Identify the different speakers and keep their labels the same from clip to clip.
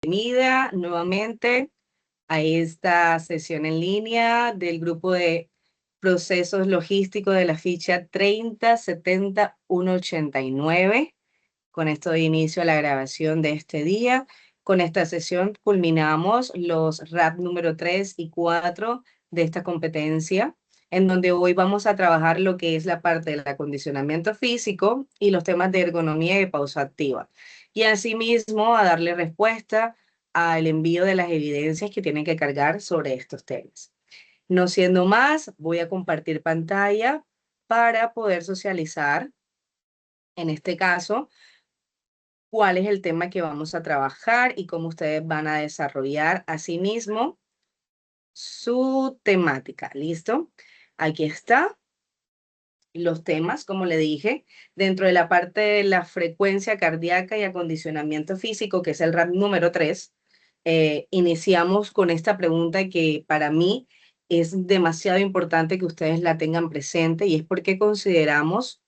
Speaker 1: bienvenida nuevamente a esta sesión en línea del grupo de procesos logísticos de la ficha 3070189. Con esto doy inicio a la grabación de este día. Con esta sesión culminamos los RAP número 3 y 4 de esta competencia, en donde hoy vamos a trabajar lo que es la parte del acondicionamiento físico y los temas de ergonomía y pausa activa. Y asimismo a darle respuesta al envío de las evidencias que tienen que cargar sobre estos temas. No siendo más, voy a compartir pantalla para poder socializar, en este caso, cuál es el tema que vamos a trabajar y cómo ustedes van a desarrollar asimismo su temática. ¿Listo? Aquí está. Los temas, como le dije, dentro de la parte de la frecuencia cardíaca y acondicionamiento físico, que es el RAP número 3, iniciamos con esta pregunta que para mí es demasiado importante que ustedes la tengan presente, y es porque consideramos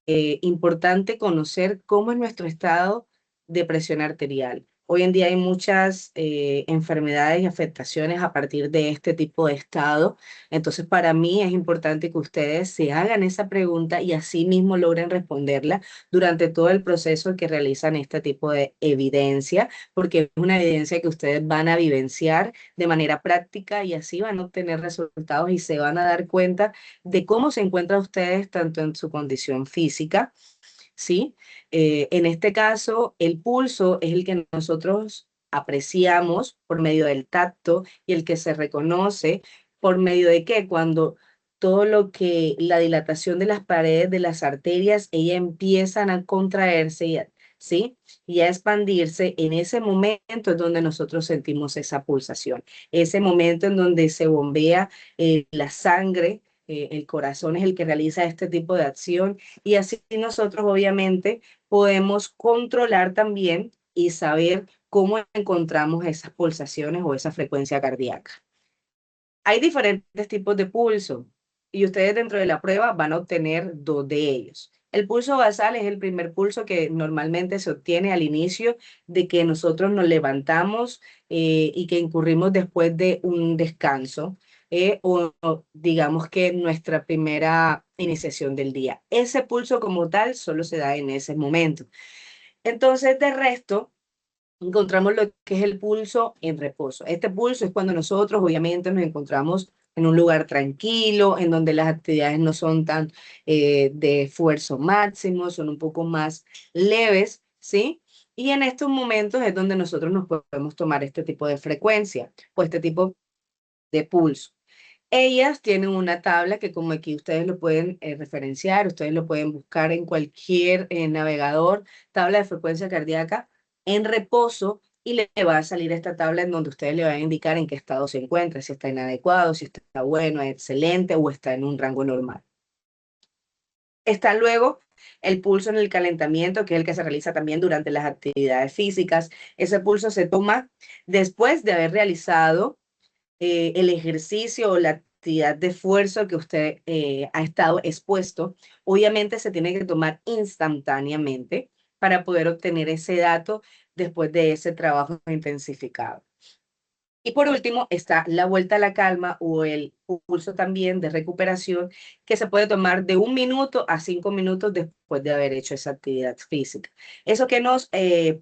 Speaker 1: importante conocer cómo es nuestro estado de presión arterial. Hoy en día hay muchas enfermedades y afectaciones a partir de este tipo de estado. Entonces, para mí es importante que ustedes se hagan esa pregunta y así mismo logren responderla durante todo el proceso que realizan este tipo de evidencia, porque es una evidencia que ustedes van a vivenciar de manera práctica y así van a obtener resultados y se van a dar cuenta de cómo se encuentran ustedes tanto en su condición física, ¿sí? En este caso, el pulso es el que nosotros apreciamos por medio del tacto y el que se reconoce por medio de que cuando todo lo que la dilatación de las paredes de las arterias, ellas empiezan a contraerse, ¿sí? Y a expandirse, en ese momento es donde nosotros sentimos esa pulsación, ese momento en donde se bombea la sangre. El corazón es el que realiza este tipo de acción y así nosotros obviamente podemos controlar también y saber cómo encontramos esas pulsaciones o esa frecuencia cardíaca. Hay diferentes tipos de pulso y ustedes dentro de la prueba van a obtener dos de ellos. El pulso basal es el primer pulso que normalmente se obtiene al inicio de que nosotros nos levantamos y que incurrimos después de un descanso o digamos que nuestra primera iniciación del día. Ese pulso como tal solo se da en ese momento. Entonces, de resto, encontramos lo que es el pulso en reposo. Este pulso es cuando nosotros obviamente nos encontramos en un lugar tranquilo, en donde las actividades no son tan de esfuerzo máximo, son un poco más leves, ¿sí? Y en estos momentos es donde nosotros nos podemos tomar este tipo de frecuencia o este tipo de pulso. Ellas tienen una tabla que como aquí ustedes lo pueden referenciar, ustedes lo pueden buscar en cualquier navegador, tabla de frecuencia cardíaca en reposo, y le va a salir esta tabla en donde ustedes le van a indicar en qué estado se encuentra, si está inadecuado, si está bueno, excelente o está en un rango normal. Está luego el pulso en el calentamiento, que es el que se realiza también durante las actividades físicas. Ese pulso se toma después de haber realizado el ejercicio o la actividad de esfuerzo que usted ha estado expuesto. Obviamente se tiene que tomar instantáneamente para poder obtener ese dato después de ese trabajo intensificado. Y por último está la vuelta a la calma o el pulso también de recuperación, que se puede tomar de 1 minuto a 5 minutos después de haber hecho esa actividad física. Eso que nos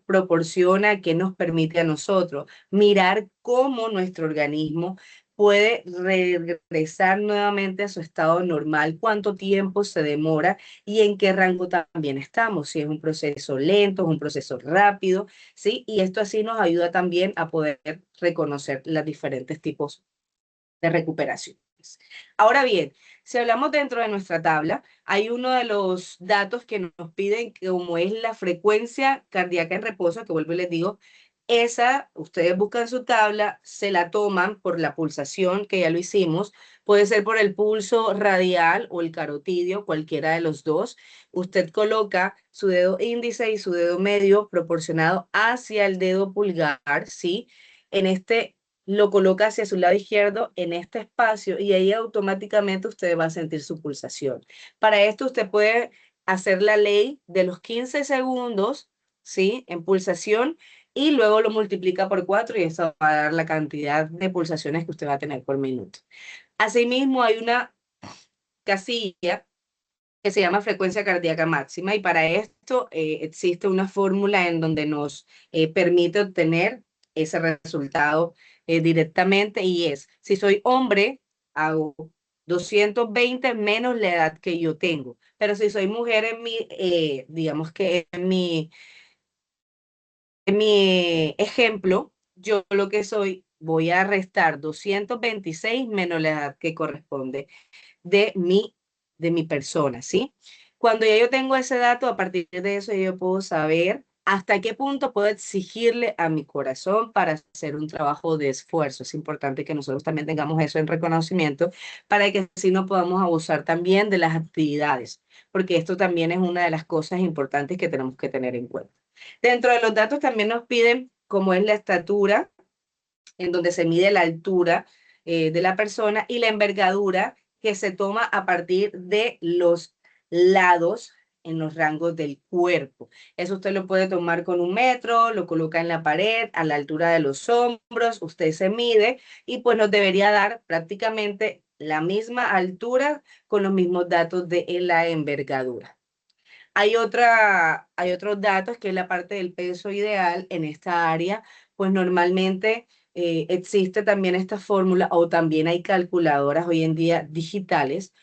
Speaker 1: proporciona, que nos permite a nosotros mirar cómo nuestro organismo puede regresar nuevamente a su estado normal, cuánto tiempo se demora y en qué rango también estamos, si es un proceso lento, es un proceso rápido, ¿sí? Y esto así nos ayuda también a poder reconocer los diferentes tipos de recuperaciones. Ahora bien, si hablamos dentro de nuestra tabla, hay uno de los datos que nos piden, como es la frecuencia cardíaca en reposo, que vuelvo y les digo, esa, ustedes buscan su tabla, se la toman por la pulsación, que ya lo hicimos, puede ser por el pulso radial o el carotidio, cualquiera de los dos. Usted coloca su dedo índice y su dedo medio proporcionado hacia el dedo pulgar, ¿sí? En este lo coloca hacia su lado izquierdo en este espacio y ahí automáticamente usted va a sentir su pulsación. Para esto usted puede hacer la ley de los 15 segundos, ¿sí? En pulsación y luego lo multiplica por 4 y eso va a dar la cantidad de pulsaciones que usted va a tener por minuto. Asimismo, hay una casilla que se llama frecuencia cardíaca máxima y para esto existe una fórmula en donde nos permite obtener ese resultado directamente y es, si soy hombre, hago 220 menos la edad que yo tengo, pero si soy mujer en mi, digamos que en mi ejemplo, yo lo que soy, voy a restar 226 menos la edad que corresponde de de mi persona, ¿sí? Cuando ya yo tengo ese dato, a partir de eso yo puedo saber hasta qué punto puedo exigirle a mi corazón para hacer un trabajo de esfuerzo. Es importante que nosotros también tengamos eso en reconocimiento para que así no podamos abusar también de las actividades, porque esto también es una de las cosas importantes que tenemos que tener en cuenta. Dentro de los datos también nos piden cómo es la estatura, en donde se mide la altura de la persona y la envergadura que se toma a partir de los lados en los rangos del cuerpo. Eso usted lo puede tomar con un metro, lo coloca en la pared, a la altura de los hombros, usted se mide y pues nos debería dar prácticamente la misma altura con los mismos datos de la envergadura. Hay otros datos que es la parte del peso ideal en esta área, pues normalmente existe también esta fórmula o también hay calculadoras hoy en día digitales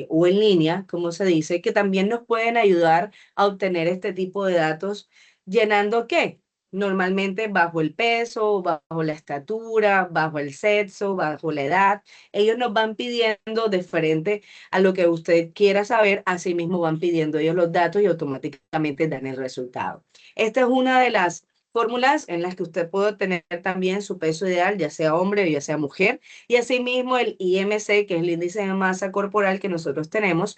Speaker 1: o en línea, como se dice, que también nos pueden ayudar a obtener este tipo de datos llenando ¿qué? Normalmente bajo el peso, bajo la estatura, bajo el sexo, bajo la edad. Ellos nos van pidiendo diferente a lo que usted quiera saber, así mismo van pidiendo ellos los datos y automáticamente dan el resultado. Esta es una de las fórmulas en las que usted puede obtener también su peso ideal, ya sea hombre o ya sea mujer, y asimismo el IMC, que es el índice de masa corporal que nosotros tenemos,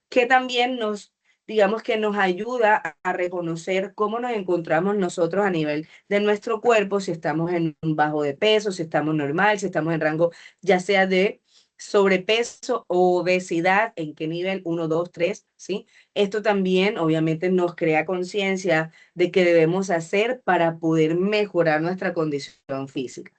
Speaker 1: que también nos digamos que nos ayuda a reconocer cómo nos encontramos nosotros a nivel de nuestro cuerpo, si estamos en un bajo de peso, si estamos normal, si estamos en rango ya sea de sobrepeso o obesidad, en qué nivel, 1, 2, 3, ¿sí? Esto también obviamente nos crea conciencia de qué debemos hacer para poder mejorar nuestra condición física.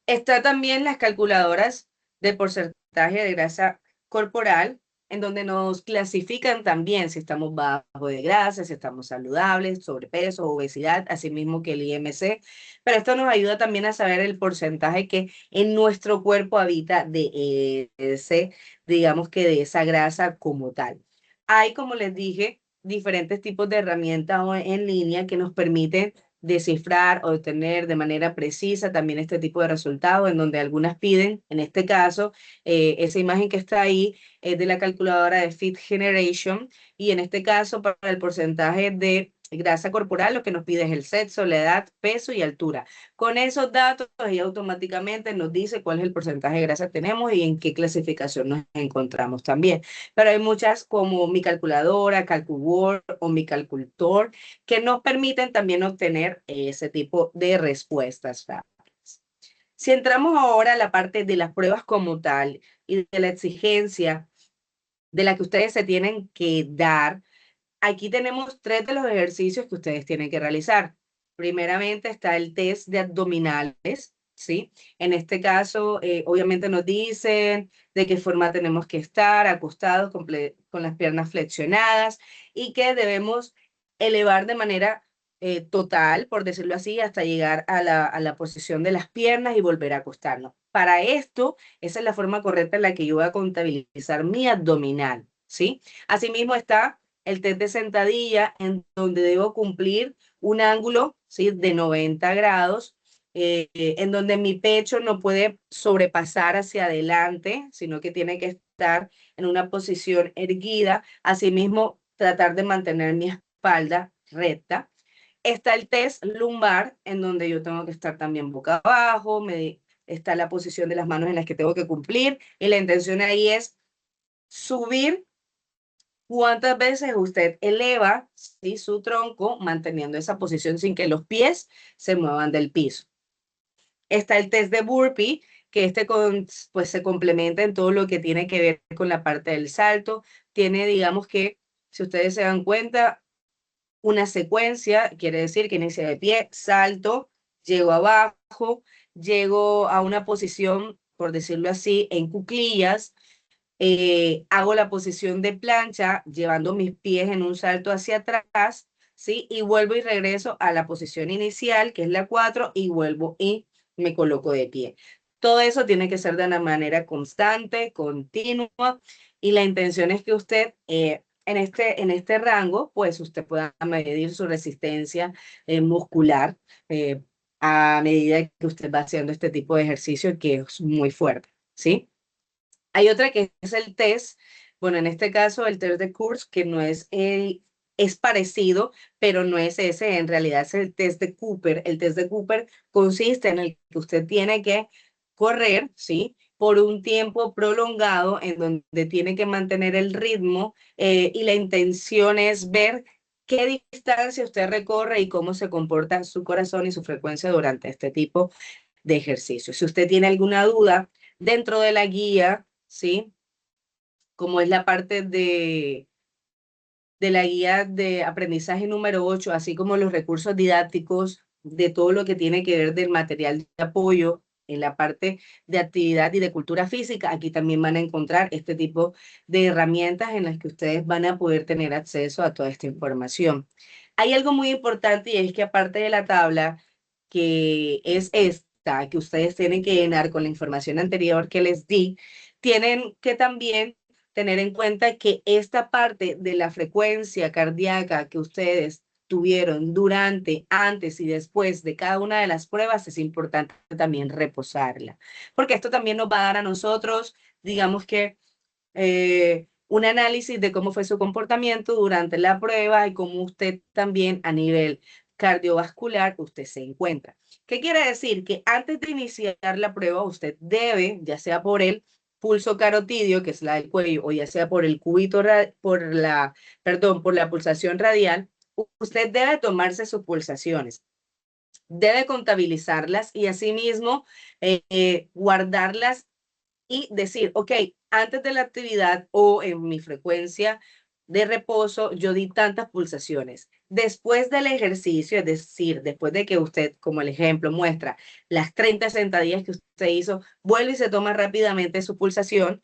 Speaker 1: Está también las calculadoras de porcentaje de grasa corporal, en donde nos clasifican también si estamos bajo de grasa, si estamos saludables, sobrepeso, obesidad, así mismo que el IMC. Pero esto nos ayuda también a saber el porcentaje que en nuestro cuerpo habita de ese, digamos que de esa grasa como tal. Hay, como les dije, diferentes tipos de herramientas en línea que nos permiten descifrar o obtener de manera precisa también este tipo de resultados, en donde algunas piden, en este caso, esa imagen que está ahí es de la calculadora de Fit Generation, y en este caso, para el porcentaje de grasa corporal, lo que nos pide es el sexo, la edad, peso y altura. Con esos datos, ella automáticamente nos dice cuál es el porcentaje de grasa que tenemos y en qué clasificación nos encontramos también. Pero hay muchas como mi calculadora, CalcuWord o mi Calcultor, que nos permiten también obtener ese tipo de respuestas rápidas. Si entramos ahora a la parte de las pruebas como tal y de la exigencia de la que ustedes se tienen que dar, aquí tenemos tres de los ejercicios que ustedes tienen que realizar. Primeramente está el test de abdominales, ¿sí? En este caso, obviamente nos dicen de qué forma tenemos que estar acostados con las piernas flexionadas y que debemos elevar de manera total, por decirlo así, hasta llegar a a la posición de las piernas y volver a acostarnos. Para esto, esa es la forma correcta en la que yo voy a contabilizar mi abdominal, ¿sí? Asimismo está el test de sentadilla, en donde debo cumplir un ángulo, ¿sí?, de 90 grados, en donde mi pecho no puede sobrepasar hacia adelante, sino que tiene que estar en una posición erguida. Asimismo, tratar de mantener mi espalda recta. Está el test lumbar, en donde yo tengo que estar también boca abajo, está la posición de las manos en las que tengo que cumplir, y la intención ahí es subir cuántas veces usted eleva, ¿sí?, su tronco manteniendo esa posición sin que los pies se muevan del piso. Está el test de burpee, que pues se complementa en todo lo que tiene que ver con la parte del salto. Tiene, digamos que, si ustedes se dan cuenta, una secuencia, quiere decir que inicia de pie, salto, llego abajo, llego a una posición, por decirlo así, en cuclillas, hago la posición de plancha llevando mis pies en un salto hacia atrás, ¿sí? Y vuelvo y regreso a la posición inicial, que es la 4, y vuelvo y me coloco de pie. Todo eso tiene que ser de una manera constante, continua, y la intención es que usted, en este rango, pues usted pueda medir su resistencia muscular a medida que usted va haciendo este tipo de ejercicio que es muy fuerte, ¿sí? Hay otra que es el test, bueno, en este caso el test de Kurz, que no es es parecido, pero no es ese, en realidad es el test de Cooper. El test de Cooper consiste en el que usted tiene que correr, ¿sí? Por un tiempo prolongado en donde tiene que mantener el ritmo y la intención es ver qué distancia usted recorre y cómo se comporta su corazón y su frecuencia durante este tipo de ejercicio. Si usted tiene alguna duda dentro de la guía, ¿sí? Como es la parte de la guía de aprendizaje número 8, así como los recursos didácticos de todo lo que tiene que ver del material de apoyo en la parte de actividad y de cultura física. Aquí también van a encontrar este tipo de herramientas en las que ustedes van a poder tener acceso a toda esta información. Hay algo muy importante y es que aparte de la tabla, que es esta, que ustedes tienen que llenar con la información anterior que les di, tienen que también tener en cuenta que esta parte de la frecuencia cardíaca que ustedes tuvieron durante, antes y después de cada una de las pruebas, es importante también reposarla, porque esto también nos va a dar a nosotros, digamos que, un análisis de cómo fue su comportamiento durante la prueba y cómo usted también a nivel cardiovascular usted se encuentra. ¿Qué quiere decir? Que antes de iniciar la prueba usted debe, ya sea por el pulso carotidio, que es la del cuello, o ya sea por el cúbito, por la pulsación radial, usted debe tomarse sus pulsaciones, debe contabilizarlas y asimismo guardarlas y decir, ok, antes de la actividad o en mi frecuencia de reposo, yo di tantas pulsaciones. Después del ejercicio, es decir, después de que usted, como el ejemplo muestra, las 30 sentadillas que usted hizo, vuelve y se toma rápidamente su pulsación,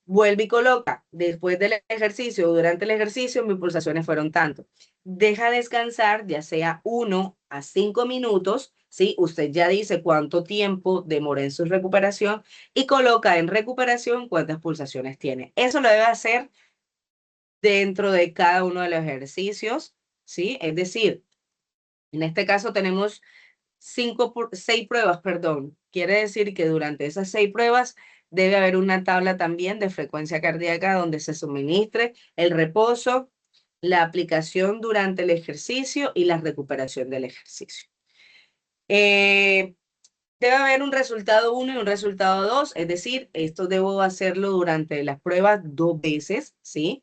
Speaker 1: vuelve y coloca, después del ejercicio o durante el ejercicio, mis pulsaciones fueron tanto. Deja descansar, ya sea 1 a 5 minutos, ¿sí? Usted ya dice cuánto tiempo demora en su recuperación y coloca en recuperación cuántas pulsaciones tiene. Eso lo debe hacer dentro de cada uno de los ejercicios, ¿sí? Es decir, en este caso tenemos 6 pruebas, perdón. Quiere decir que durante esas 6 pruebas debe haber una tabla también de frecuencia cardíaca donde se suministre el reposo, la aplicación durante el ejercicio y la recuperación del ejercicio. Debe haber un resultado 1 y un resultado 2, es decir, esto debo hacerlo durante las pruebas 2 veces, ¿sí?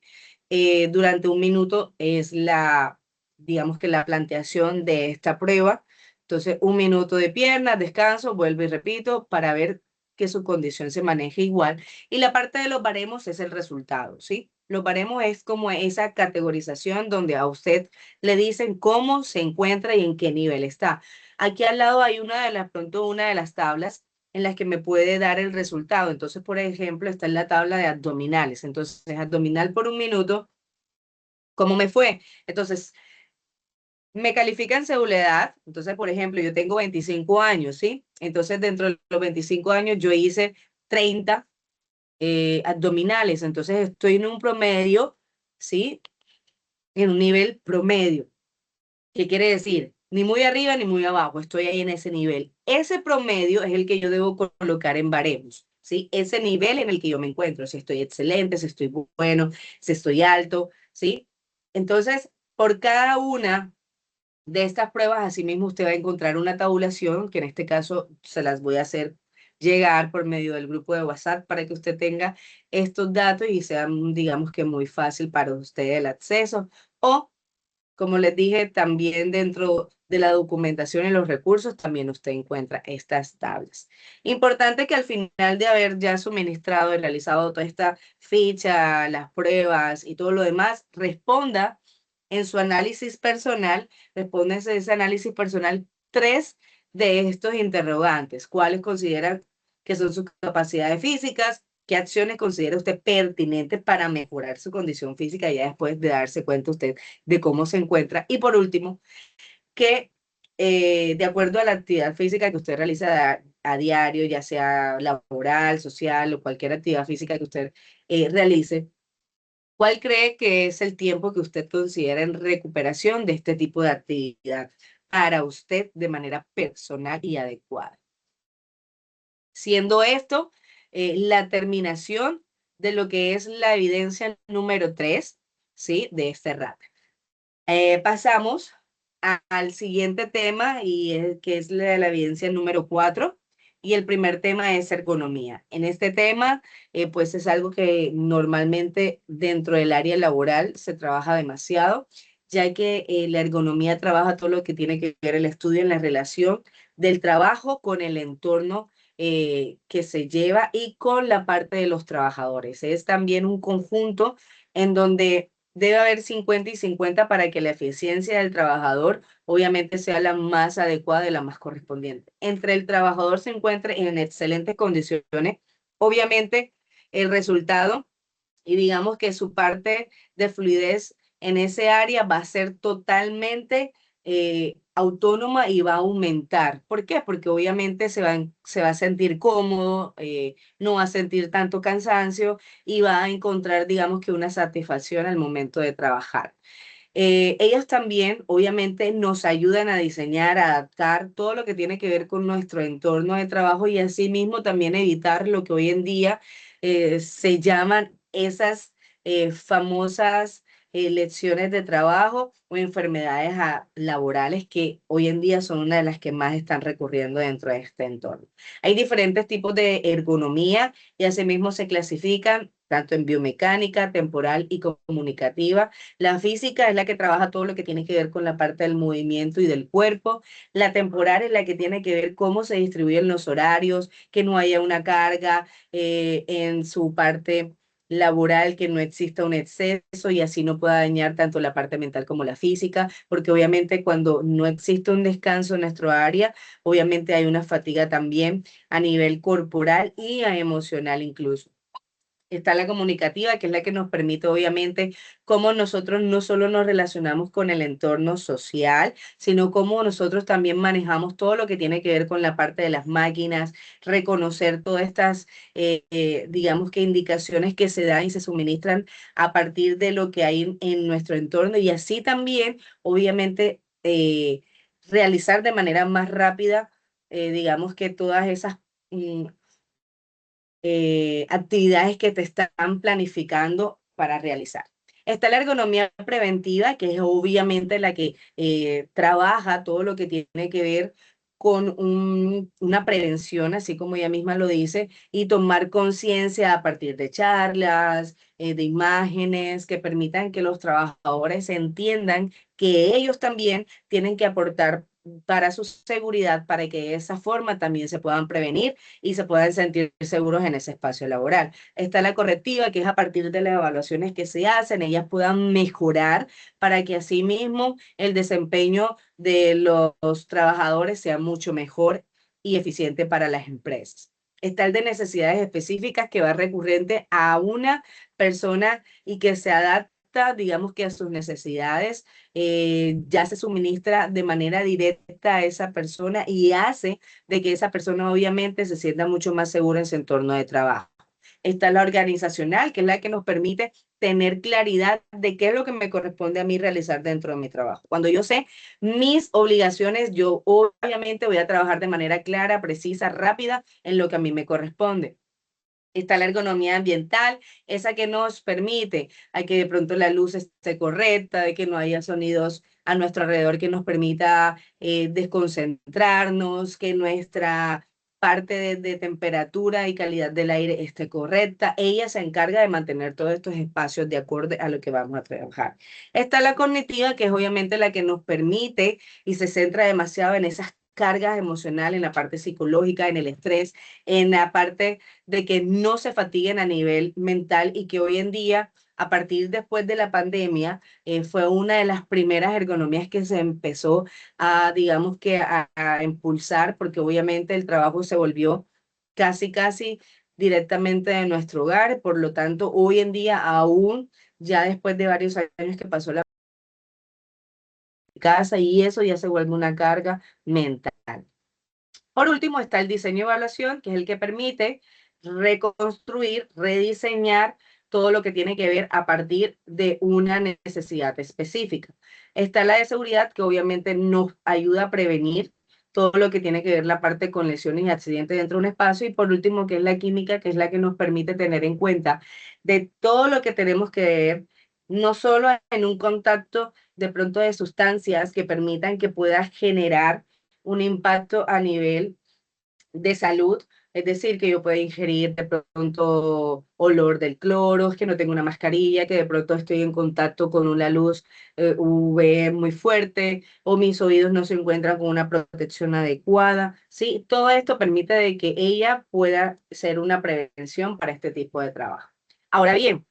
Speaker 1: Durante 1 minuto es digamos que la planteación de esta prueba. Entonces, 1 minuto de piernas, descanso, vuelvo y repito para ver que su condición se maneje igual. Y la parte de los baremos es el resultado, ¿sí? Los baremos es como esa categorización donde a usted le dicen cómo se encuentra y en qué nivel está. Aquí al lado hay pronto una de las tablas en las que me puede dar el resultado. Entonces, por ejemplo, está en la tabla de abdominales. Entonces, abdominal por 1 minuto, ¿cómo me fue? Entonces, me califican según la edad. Entonces, por ejemplo, yo tengo 25 años, ¿sí? Entonces, dentro de los 25 años, yo hice 30 abdominales. Entonces, estoy en un promedio, ¿sí? En un nivel promedio. ¿Qué quiere decir? Ni muy arriba ni muy abajo, estoy ahí en ese nivel. Ese promedio es el que yo debo colocar en baremos, ¿sí? Ese nivel en el que yo me encuentro, si estoy excelente, si estoy bueno, si estoy alto, ¿sí? Entonces, por cada una de estas pruebas, asimismo, usted va a encontrar una tabulación, que en este caso se las voy a hacer llegar por medio del grupo de WhatsApp para que usted tenga estos datos y sea, digamos que muy fácil para usted el acceso. O como les dije, también dentro de la documentación y los recursos, también usted encuentra estas tablas. Importante que al final de haber ya suministrado y realizado toda esta ficha, las pruebas y todo lo demás, responda en su análisis personal, responde ese análisis personal 3 de estos interrogantes. ¿Cuáles consideran que son sus capacidades físicas? ¿Qué acciones considera usted pertinentes para mejorar su condición física ya después de darse cuenta usted de cómo se encuentra? Y por último, que de acuerdo a la actividad física que usted realiza a diario, ya sea laboral, social o cualquier actividad física que usted realice, ¿cuál cree que es el tiempo que usted considera en recuperación de este tipo de actividad para usted de manera personal y adecuada? Siendo esto la terminación de lo que es la evidencia número 3, ¿sí? De este RAT. Pasamos al siguiente tema que es la evidencia número 4 y el primer tema es ergonomía. En este tema, pues es algo que normalmente dentro del área laboral se trabaja demasiado, ya que la ergonomía trabaja todo lo que tiene que ver el estudio en la relación del trabajo con el entorno que se lleva y con la parte de los trabajadores. Es también un conjunto en donde debe haber 50 y 50 para que la eficiencia del trabajador obviamente sea la más adecuada y la más correspondiente. Entre el trabajador se encuentre en excelentes condiciones, obviamente el resultado y digamos que su parte de fluidez en ese área va a ser totalmente autónoma y va a aumentar. ¿Por qué? Porque obviamente se va a sentir cómodo, no va a sentir tanto cansancio y va a encontrar, digamos que una satisfacción al momento de trabajar. Ellas también, obviamente, nos ayudan a diseñar, a adaptar todo lo que tiene que ver con nuestro entorno de trabajo y asimismo también evitar lo que hoy en día se llaman esas famosas lecciones de trabajo o enfermedades laborales que hoy en día son una de las que más están recurriendo dentro de este entorno. Hay diferentes tipos de ergonomía y asimismo se clasifican tanto en biomecánica, temporal y comunicativa. La física es la que trabaja todo lo que tiene que ver con la parte del movimiento y del cuerpo. La temporal es la que tiene que ver cómo se distribuyen los horarios, que no haya una carga en su parte laboral, que no exista un exceso y así no pueda dañar tanto la parte mental como la física, porque obviamente cuando no existe un descanso en nuestro área, obviamente hay una fatiga también a nivel corporal y emocional incluso. Está la comunicativa, que es la que nos permite, obviamente, cómo nosotros no solo nos relacionamos con el entorno social, sino cómo nosotros también manejamos todo lo que tiene que ver con la parte de las máquinas, reconocer todas estas, digamos que indicaciones que se dan y se suministran a partir de lo que hay en nuestro entorno y así también, obviamente, realizar de manera más rápida, digamos que todas esas actividades que te están planificando para realizar. Está la ergonomía preventiva, que es obviamente la que trabaja todo lo que tiene que ver con una prevención, así como ella misma lo dice, y tomar conciencia a partir de charlas, de imágenes que permitan que los trabajadores entiendan que ellos también tienen que aportar para su seguridad, para que de esa forma también se puedan prevenir y se puedan sentir seguros en ese espacio laboral. Está la correctiva, que es a partir de las evaluaciones que se hacen, ellas puedan mejorar para que asimismo el desempeño de los trabajadores sea mucho mejor y eficiente para las empresas. Está el de necesidades específicas, que va recurrente a una persona y que se adapta, digamos que a sus necesidades, ya se suministra de manera directa a esa persona y hace de que esa persona obviamente se sienta mucho más segura en su entorno de trabajo. Está la organizacional, que es la que nos permite tener claridad de qué es lo que me corresponde a mí realizar dentro de mi trabajo. Cuando yo sé mis obligaciones, yo obviamente voy a trabajar de manera clara, precisa, rápida en lo que a mí me corresponde. Está la ergonomía ambiental, esa que nos permite a que de pronto la luz esté correcta, de que no haya sonidos a nuestro alrededor que nos permita desconcentrarnos, que nuestra parte de temperatura y calidad del aire esté correcta. Ella se encarga de mantener todos estos espacios de acuerdo a lo que vamos a trabajar. Está la cognitiva, que es obviamente la que nos permite y se centra demasiado en esas cargas emocionales, en la parte psicológica, en el estrés, en la parte de que no se fatiguen a nivel mental y que hoy en día, a partir después de la pandemia, fue una de las primeras ergonomías que se empezó a, digamos que, a impulsar, porque obviamente el trabajo se volvió casi directamente de nuestro hogar. Por lo tanto, hoy en día, aún ya después de varios años que pasó la casa, y eso ya se vuelve una carga mental. Por último está el diseño de evaluación, que es el que permite reconstruir, rediseñar todo lo que tiene que ver a partir de una necesidad específica. Está la de seguridad, que obviamente nos ayuda a prevenir todo lo que tiene que ver la parte con lesiones y accidentes dentro de un espacio. Y por último, que es la química, que es la que nos permite tener en cuenta de todo lo que tenemos que ver, no solo en un contacto de pronto de sustancias que permitan que pueda generar un impacto a nivel de salud, es decir, que yo pueda ingerir de pronto olor del cloro, que no tengo una mascarilla, que de pronto estoy en contacto con una luz UV muy fuerte, o mis oídos no se encuentran con una protección adecuada, ¿sí? Todo esto permite de que ella pueda ser una prevención para este tipo de trabajo. Ahora bien,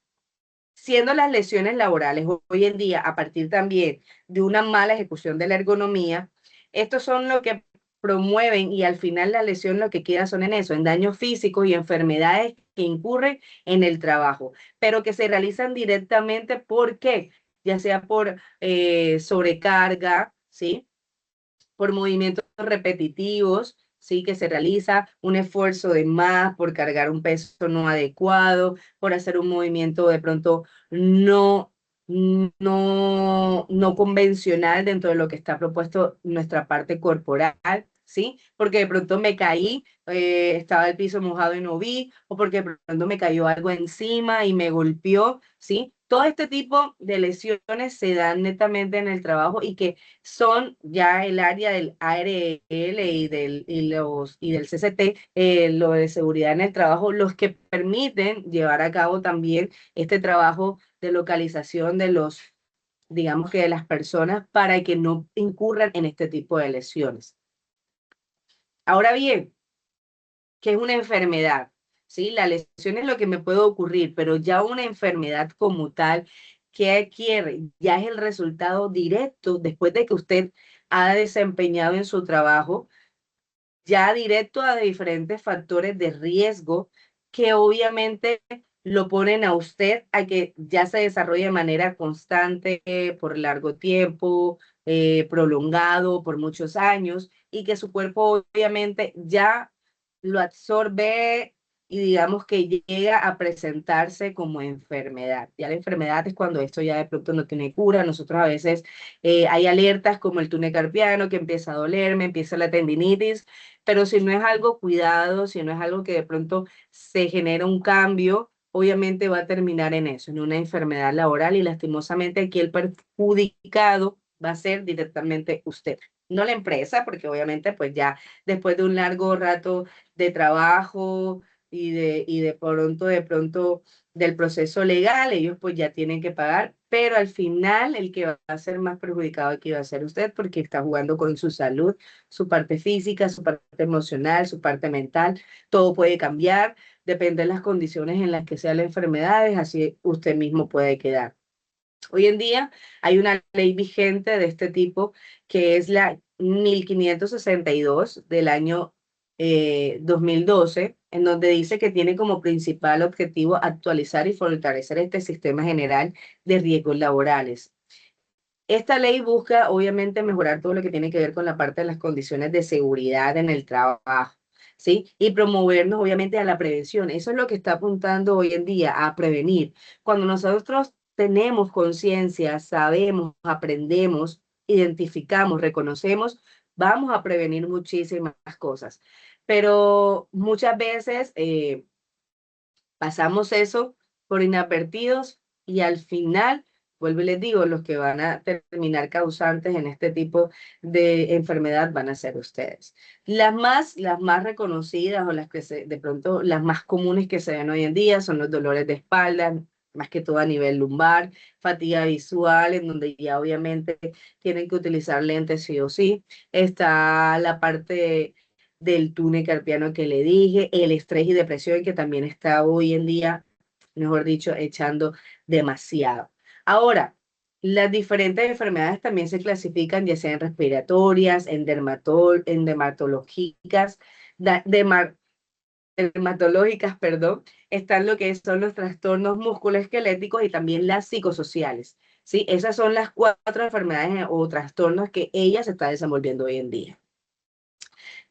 Speaker 1: siendo las lesiones laborales hoy en día, a partir también de una mala ejecución de la ergonomía, estos son lo que promueven, y al final la lesión lo que queda son en eso, en daños físicos y enfermedades que incurren en el trabajo, pero que se realizan directamente. ¿Por qué? Ya sea por sobrecarga, ¿sí? Por movimientos repetitivos, ¿sí? Que se realiza un esfuerzo de más por cargar un peso no adecuado, por hacer un movimiento de pronto no, no convencional dentro de lo que está propuesto nuestra parte corporal, ¿sí? Porque de pronto me caí, estaba el piso mojado y no vi, o porque de pronto me cayó algo encima y me golpeó, ¿sí? Todo este tipo de lesiones se dan netamente en el trabajo y que son ya el área del ARL y del CCT, lo de seguridad en el trabajo, los que permiten llevar a cabo también este trabajo de localización de los, digamos que de las personas, para que no incurran en este tipo de lesiones. Ahora bien, ¿qué es una enfermedad? ¿Sí? La lesión es lo que me puede ocurrir, pero ya una enfermedad como tal, que adquiere, ya es el resultado directo después de que usted ha desempeñado en su trabajo, ya directo a diferentes factores de riesgo que obviamente lo ponen a usted a que ya se desarrolle de manera constante, por largo tiempo, prolongado, por muchos años, y que su cuerpo obviamente ya lo absorbe y digamos que llega a presentarse como enfermedad. Ya la enfermedad es cuando esto ya de pronto no tiene cura. Nosotros a veces hay alertas como el túnel carpiano, que empieza a dolerme, empieza la tendinitis, pero si no es algo cuidado, si no es algo que de pronto se genera un cambio, obviamente va a terminar en eso, en una enfermedad laboral, y lastimosamente aquí el perjudicado va a ser directamente usted, no la empresa, porque obviamente pues ya después de un largo rato de trabajo y de pronto del proceso legal, ellos pues ya tienen que pagar, pero al final el que va a ser más perjudicado aquí va a ser usted, porque está jugando con su salud, su parte física, su parte emocional, su parte mental. Todo puede cambiar, depende de las condiciones en las que sean las enfermedades, así usted mismo puede quedar. Hoy en día hay una ley vigente de este tipo, que es la 1562 del año 2012, en donde dice que tiene como principal objetivo actualizar y fortalecer este sistema general de riesgos laborales. Esta ley busca, obviamente, mejorar todo lo que tiene que ver con la parte de las condiciones de seguridad en el trabajo, ¿sí? Y promovernos, obviamente, a la prevención. Eso es lo que está apuntando hoy en día, a prevenir. Cuando nosotros tenemos conciencia, sabemos, aprendemos, identificamos, reconocemos, vamos a prevenir muchísimas cosas. Pero muchas veces pasamos eso por inadvertidos, y al final, vuelvo y les digo, los que van a terminar causantes en este tipo de enfermedad van a ser ustedes. Las más reconocidas, o las que de pronto las más comunes que se ven hoy en día, son los dolores de espalda, más que todo a nivel lumbar, fatiga visual, en donde ya obviamente tienen que utilizar lentes sí o sí. Está la parte del túnel carpiano que le dije, el estrés y depresión que también está hoy en día, mejor dicho, echando demasiado. Ahora, las diferentes enfermedades también se clasifican ya sean respiratorias, en dermatológicas, da- derma- dermatológicas, perdón, están lo que son los trastornos musculoesqueléticos y también las psicosociales. ¿Sí? Esas son las cuatro enfermedades o trastornos que ella se está desenvolviendo hoy en día.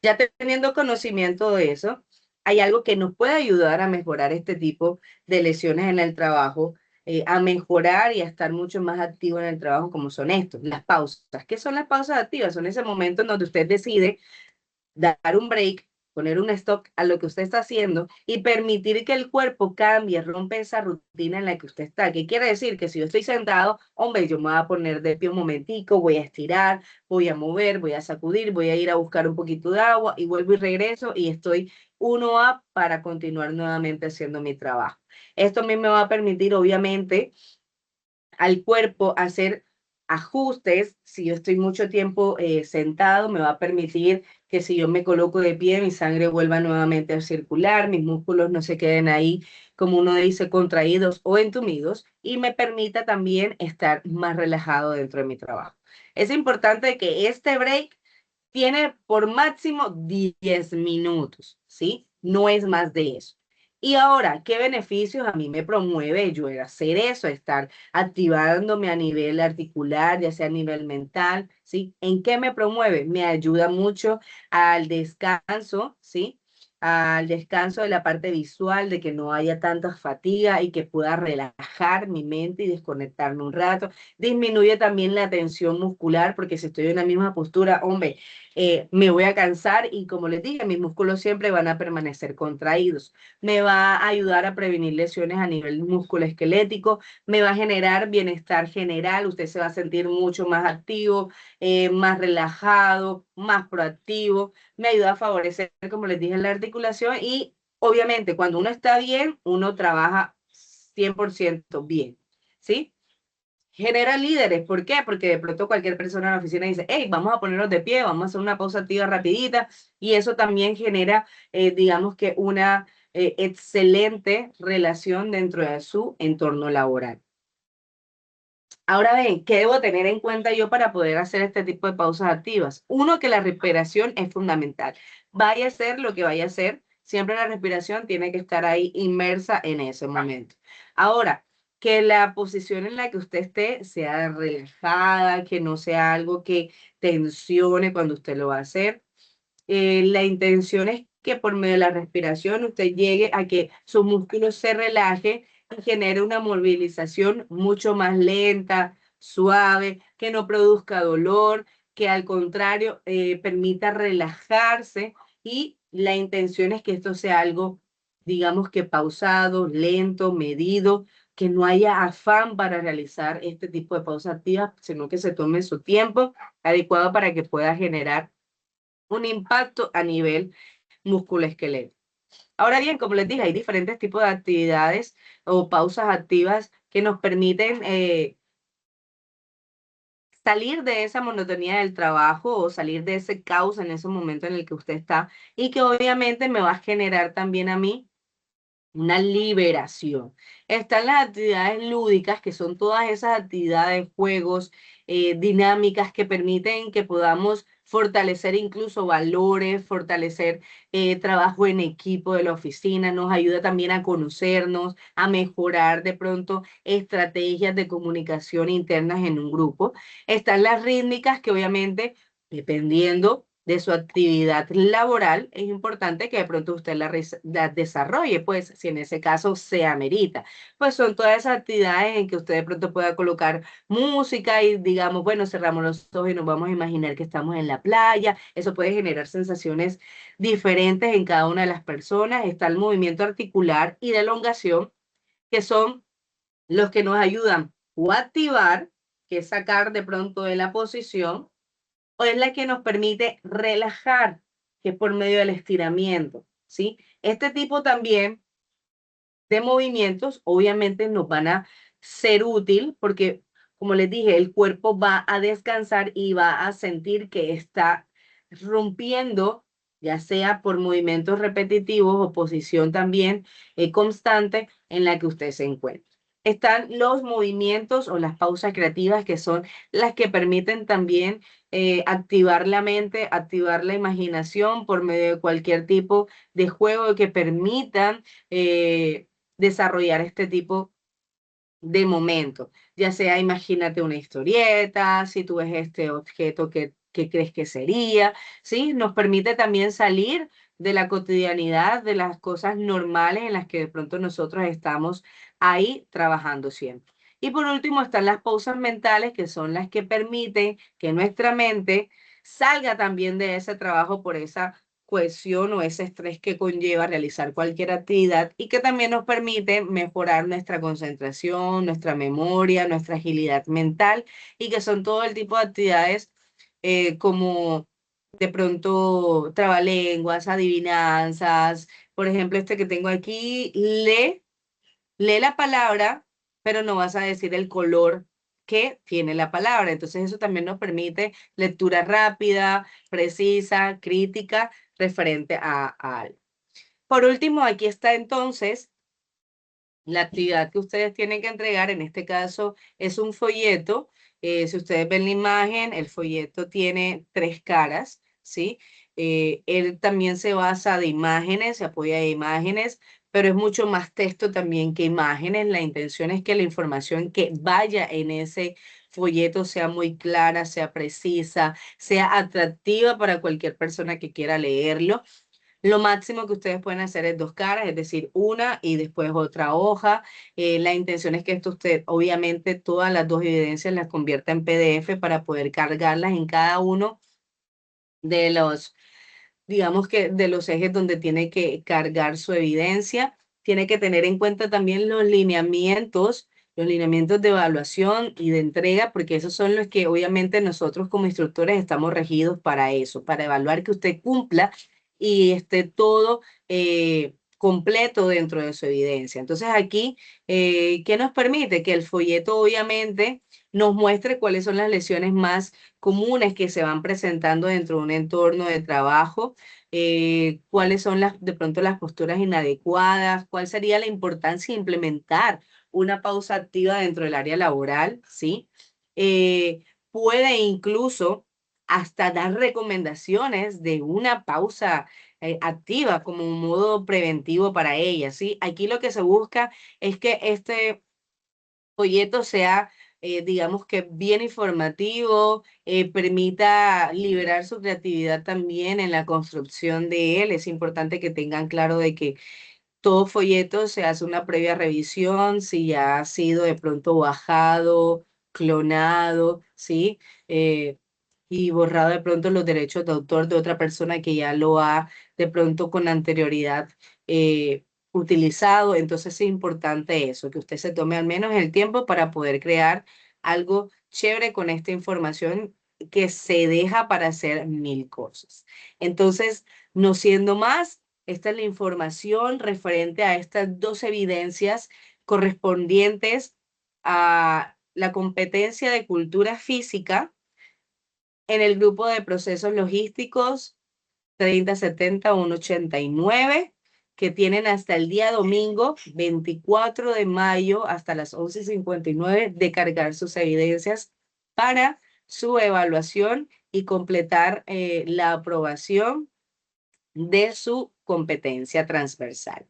Speaker 1: Ya teniendo conocimiento de eso, hay algo que nos puede ayudar a mejorar este tipo de lesiones en el trabajo, a mejorar y a estar mucho más activo en el trabajo, como son estos, las pausas. ¿Qué son las pausas activas? Son ese momento en donde usted decide dar un break, poner un stop a lo que usted está haciendo y permitir que el cuerpo cambie, rompe esa rutina en la que usted está. ¿Qué quiere decir? Que si yo estoy sentado, hombre, yo me voy a poner de pie un momentico, voy a estirar, voy a mover, voy a sacudir, voy a ir a buscar un poquito de agua y vuelvo y regreso y estoy uno a para continuar nuevamente haciendo mi trabajo. Esto a mí me va a permitir, obviamente, al cuerpo hacer ajustes. Si yo estoy mucho tiempo sentado, me va a permitir que si yo me coloco de pie, mi sangre vuelva nuevamente a circular, mis músculos no se queden ahí, como uno dice, contraídos o entumidos, y me permita también estar más relajado dentro de mi trabajo. Es importante que este break tiene por máximo 10 minutos, ¿sí? No es más de eso. Y ahora, ¿qué beneficios a mí me promueve yo el hacer eso, estar activándome a nivel articular, ya sea a nivel mental, ¿sí? ¿En qué me promueve? Me ayuda mucho al descanso, ¿sí? Al descanso de la parte visual, de que no haya tanta fatiga y que pueda relajar mi mente y desconectarme un rato. Disminuye también la tensión muscular, porque si estoy en la misma postura, hombre, me voy a cansar y como les dije, mis músculos siempre van a permanecer contraídos. Me va a ayudar a prevenir lesiones a nivel musculoesquelético, me va a generar bienestar general, usted se va a sentir mucho más activo, más relajado, más proactivo, me ayuda a favorecer, como les dije, la articulación y obviamente cuando uno está bien, uno trabaja 100% bien, ¿sí? Genera líderes. ¿Por qué? Porque de pronto cualquier persona en la oficina dice, hey, vamos a ponernos de pie, vamos a hacer una pausa activa rapidita, y eso también genera, digamos que una excelente relación dentro de su entorno laboral. Ahora ven, ¿qué debo tener en cuenta yo para poder hacer este tipo de pausas activas? Uno, que la respiración es fundamental. Vaya a ser lo que vaya a ser, siempre la respiración tiene que estar ahí inmersa en ese momento. Ahora, que la posición en la que usted esté sea relajada, que no sea algo que tensione cuando usted lo va a hacer. La intención es que por medio de la respiración usted llegue a que sus músculos se relajen y genere una movilización mucho más lenta, suave, que no produzca dolor, que al contrario permita relajarse, y la intención es que esto sea algo, digamos que pausado, lento, medido, que no haya afán para realizar este tipo de pausas activas, sino que se tome su tiempo adecuado para que pueda generar un impacto a nivel musculoesquelético. Ahora bien, como les dije, hay diferentes tipos de actividades o pausas activas que nos permiten salir de esa monotonía del trabajo o salir de ese caos en ese momento en el que usted está, y que obviamente me va a generar también a mí una liberación. Están las actividades lúdicas, que son todas esas actividades, juegos, dinámicas que permiten que podamos fortalecer incluso valores, fortalecer trabajo en equipo de la oficina, nos ayuda también a conocernos, a mejorar de pronto estrategias de comunicación internas en un grupo. Están las rítmicas, que obviamente, dependiendo de su actividad laboral, es importante que de pronto usted la desarrolle, pues si en ese caso se amerita. Pues son todas esas actividades en que usted de pronto pueda colocar música y digamos, bueno, cerramos los ojos y nos vamos a imaginar que estamos en la playa. Eso puede generar sensaciones diferentes en cada una de las personas. Está el movimiento articular y de elongación, que son los que nos ayudan o a activar, que es sacar de pronto de la posición, o es la que nos permite relajar, que es por medio del estiramiento, ¿sí? Este tipo también de movimientos, obviamente nos van a ser útil porque, como les dije, el cuerpo va a descansar y va a sentir que está rompiendo, ya sea por movimientos repetitivos o posición también constante en la que usted se encuentra. Están los movimientos o las pausas creativas que son las que permiten también activar la mente, activar la imaginación por medio de cualquier tipo de juego que permitan desarrollar este tipo de momento, ya sea imagínate una historieta, si tú ves este objeto que crees que sería, ¿sí? Nos permite también salir de la cotidianidad, de las cosas normales en las que de pronto nosotros estamos ahí trabajando siempre. Y por último están las pausas mentales, que son las que permiten que nuestra mente salga también de ese trabajo por esa cohesión o ese estrés que conlleva realizar cualquier actividad y que también nos permite mejorar nuestra concentración, nuestra memoria, nuestra agilidad mental y que son todo el tipo de actividades como de pronto trabalenguas, adivinanzas. Por ejemplo, este que tengo aquí, lee la palabra, pero no vas a decir el color que tiene la palabra. Entonces eso también nos permite lectura rápida, precisa, crítica, referente a algo. Por último, aquí está entonces la actividad que ustedes tienen que entregar. En este caso es un folleto. Si ustedes ven la imagen, el folleto tiene 3 caras, ¿sí? Él también se basa de imágenes, se apoya de imágenes, pero es mucho más texto también que imágenes. La intención es que la información que vaya en ese folleto sea muy clara, sea precisa, sea atractiva para cualquier persona que quiera leerlo. Lo máximo que ustedes pueden hacer es 2 caras, es decir, una y después otra hoja. La intención es que esto usted, obviamente, todas las 2 evidencias las convierta en PDF para poder cargarlas en cada uno de los, digamos que de los ejes donde tiene que cargar su evidencia. Tiene que tener en cuenta también los lineamientos de evaluación y de entrega, porque esos son los que obviamente nosotros como instructores estamos regidos para eso, para evaluar que usted cumpla y esté todo completo dentro de su evidencia. Entonces aquí, ¿qué nos permite? Que el folleto obviamente nos muestre cuáles son las lesiones más comunes que se van presentando dentro de un entorno de trabajo, cuáles son de pronto las posturas inadecuadas, cuál sería la importancia de implementar una pausa activa dentro del área laboral, ¿sí? Puede incluso hasta dar recomendaciones de una pausa activa como un modo preventivo para ella, ¿sí? Aquí lo que se busca es que este folleto sea, digamos que bien informativo, permita liberar su creatividad también en la construcción de él. Es importante que tengan claro de que todo folleto se hace una previa revisión, si ya ha sido de pronto bajado, clonado, ¿sí? Y borrado de pronto los derechos de autor de otra persona que ya lo ha de pronto con anterioridad utilizado. Entonces es importante eso, que usted se tome al menos el tiempo para poder crear algo chévere con esta información que se deja para hacer 1000 cosas. Entonces, no siendo más, esta es la información referente a estas 2 evidencias correspondientes a la competencia de cultura física en el grupo de procesos logísticos 3070-189, que tienen hasta el día domingo 24 de mayo hasta las 11:59 de cargar sus evidencias para su evaluación y completar la aprobación de su competencia transversal.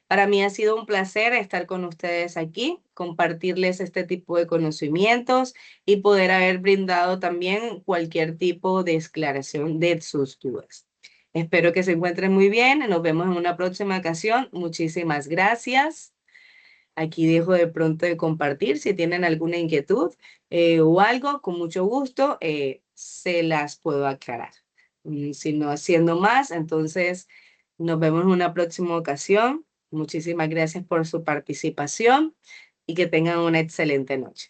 Speaker 1: Para mí ha sido un placer estar con ustedes aquí, compartirles este tipo de conocimientos y poder haber brindado también cualquier tipo de aclaración de sus dudas. Espero que se encuentren muy bien. Nos vemos en una próxima ocasión. Muchísimas gracias. Aquí dejo de pronto de compartir. Si tienen alguna inquietud o algo, con mucho gusto se las puedo aclarar. Si no haciendo más, entonces nos vemos en una próxima ocasión. Muchísimas gracias por su participación y que tengan una excelente noche.